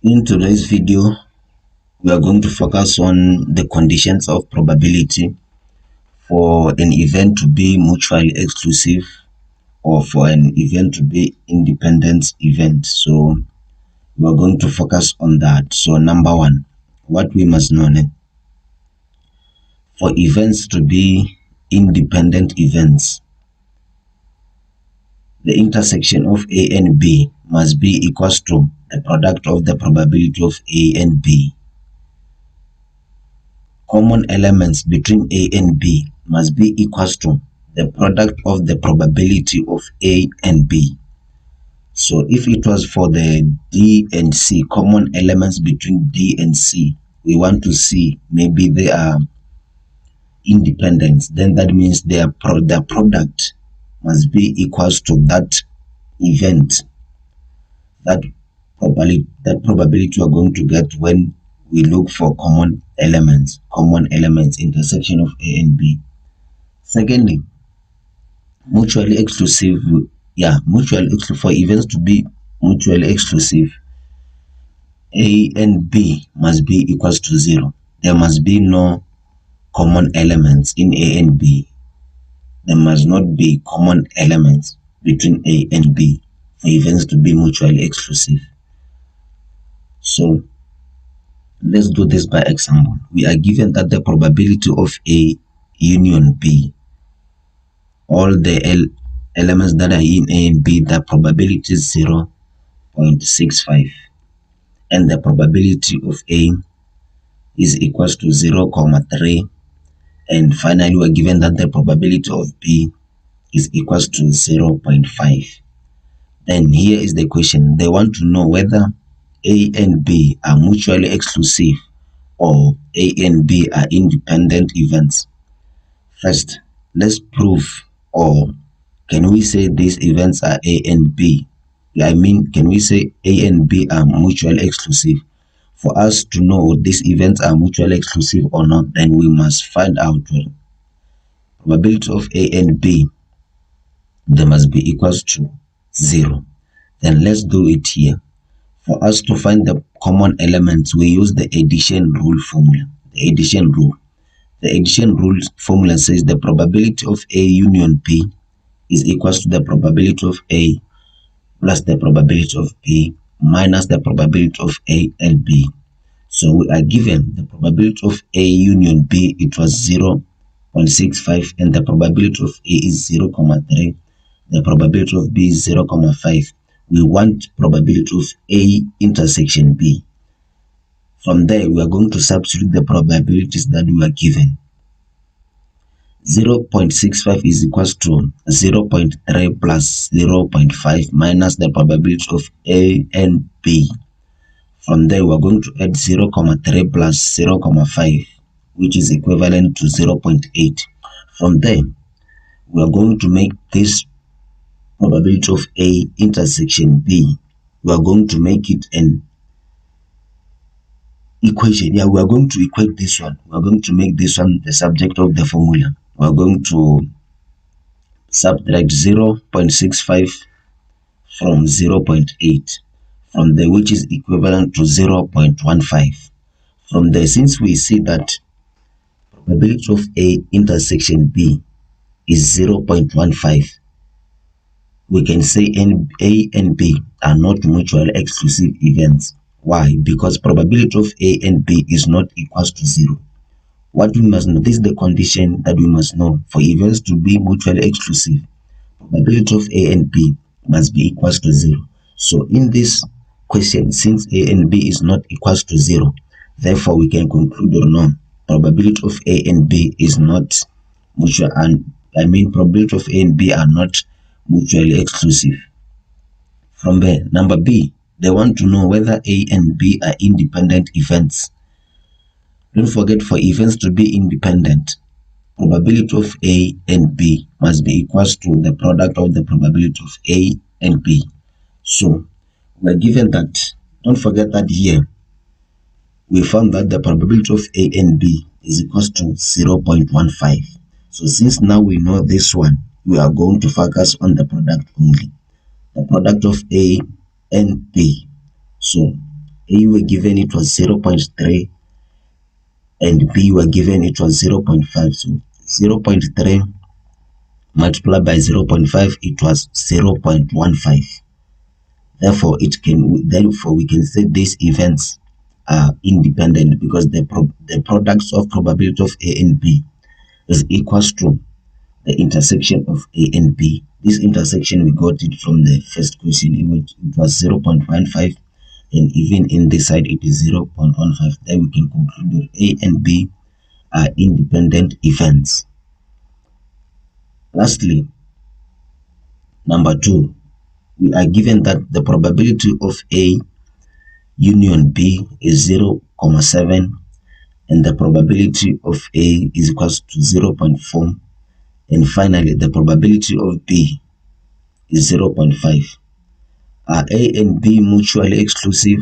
In today's video, we are going to focus on the conditions of probability for an event to be mutually exclusive or for an event to be independent event. So we are going to focus on that. So number one, what we must know for events to be independent events, the intersection of A and B must be equals to the product of the probability of A and B. Common elements between A and B must be equals to the product of the probability of A and B. So if it was for the D and C, common elements between D and C, we want to see maybe they are independent, then that means their product must be equals to that event, that probability we are going to get when we look for common elements, intersection of A and B. Secondly, mutually exclusive, for events to be mutually exclusive, A and B must be equals to 0. There must be no common elements in A and B. There must not be common elements between A and B for events to be mutually exclusive. So let's do this by example. We are given that the probability of A union B, all the elements that are in A and B, the probability is 0.65, and the probability of A is equals to 0.3, and finally we're given that the probability of B is equals to 0.5. Then here is the question. They want to know whether A and B are mutually exclusive or A and B are independent events. First, let's prove, or can we say these events are A and B? Can we say A and B are mutually exclusive? For us to know these events are mutually exclusive or not, then we must find out probability of A and B, they must be equals to 0. Then let's do it here. For us to find the common elements, we use the addition rule formula. The addition rule formula says the probability of A union B is equals to the probability of A plus the probability of B minus the probability of A and B. So we are given the probability of A union B, it was 0.65, and the probability of A is 0.3. The probability of B is 0.5. We want probability of A intersection B. From there, we are going to substitute the probabilities that we are given. 0.65 is equals to 0.3 plus 0.5 minus the probability of A and B. From there, we are going to add 0.3 plus 0.5, which is equivalent to 0.8. From there, we are going to make this probability of A intersection B, we are going to make it an equation. We are going to equate this one. We are going to make this one the subject of the formula. We are going to subtract 0.65 from 0.8 from there, which is equivalent to 0.15. From there, since we see that probability of A intersection B is 0.15, we can say A and B are not mutually exclusive events. Why? Because probability of A and B is not equals to 0. What we must know, this is the condition that we must know for events to be mutually exclusive. Probability of A and B must be equals to 0. So in this question, since A and B is not equals to 0, therefore we can conclude or no, probability of A and B is not mutual, and probability of A and B are not mutually exclusive. From there, number B, they want to know whether A and B are independent events. Don't forget, for events to be independent, probability of A and B must be equals to the product of the probability of A and B. So we're given that. Don't forget that here we found that the probability of A and B is equals to 0.15. So since now we know this one, we are going to focus on the product only, the product of A and B. So A were given it was 0.3 and B were given it was 0.5. So 0.3 multiplied by 0.5, it was 0.15. Therefore, we can say these events are independent because the products of probability of A and B is equals to the intersection of A and B. This intersection, we got it from the first question, it was 0.15, and even in this side it is 0.15. Then we can conclude that A and B are independent events. Lastly, number 2, we are given that the probability of A union B is 0.7 and the probability of A is equals to 0.4, and finally the probability of B is 0.5. Are A and B mutually exclusive?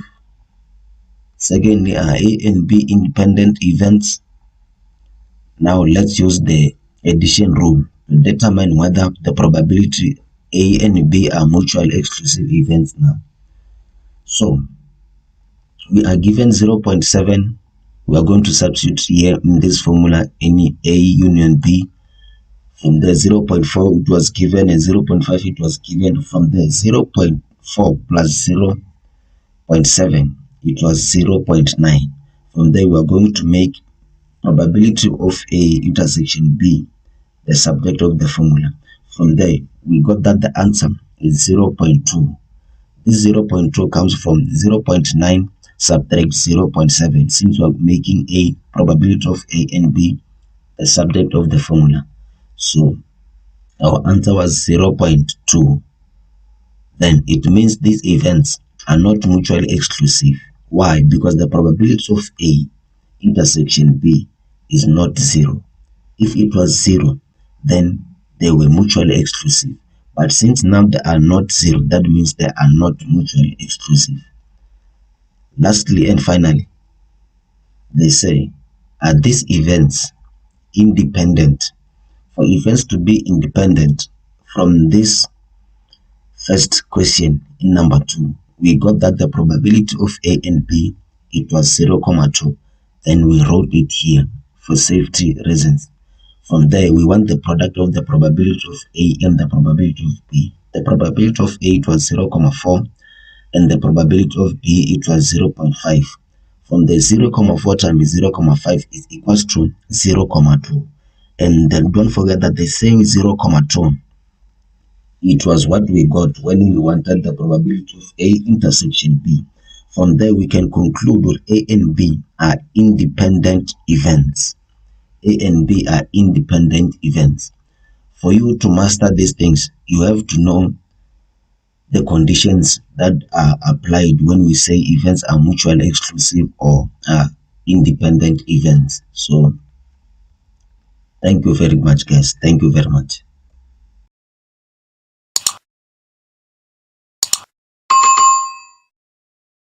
Secondly, are A and B independent events? Now let's use the addition rule to determine whether the probability A and B are mutually exclusive events now. So we are given 0.7. We are going to substitute here in this formula any A union B. From the 0.4 it was given and 0.5 it was given. From the 0.4 plus 0.7 it was 0.9. From there we are going to make probability of A intersection B the subject of the formula. From there we got that the answer is 0.2. This 0.2 comes from 0.9 subtract 0.7, since we are making A probability of A and B the subject of the formula. So our answer was 0.2. Then it means these events are not mutually exclusive. Why? Because the probability of A intersection B is not 0. If it was 0, then they were mutually exclusive. But since now they are not 0, that means they are not mutually exclusive. Lastly and finally, they say, are these events independent? For events to be independent from this first question in number 2, we got that the probability of A and B, it was 0.2. Then we wrote it here for safety reasons. From there, we want the product of the probability of A and the probability of B. The probability of A, it was 0.4, and the probability of B, it was 0.5. From the 0.4 times 0.5 is equals to 0.2. And then don't forget that the same 0.2, it was what we got when we wanted the probability of A intersection B. From there, we can conclude that A and B are independent events. A and B are independent events. For you to master these things, you have to know the conditions that are applied when we say events are mutually exclusive or are independent events. So thank you very much, guys. Thank you very much.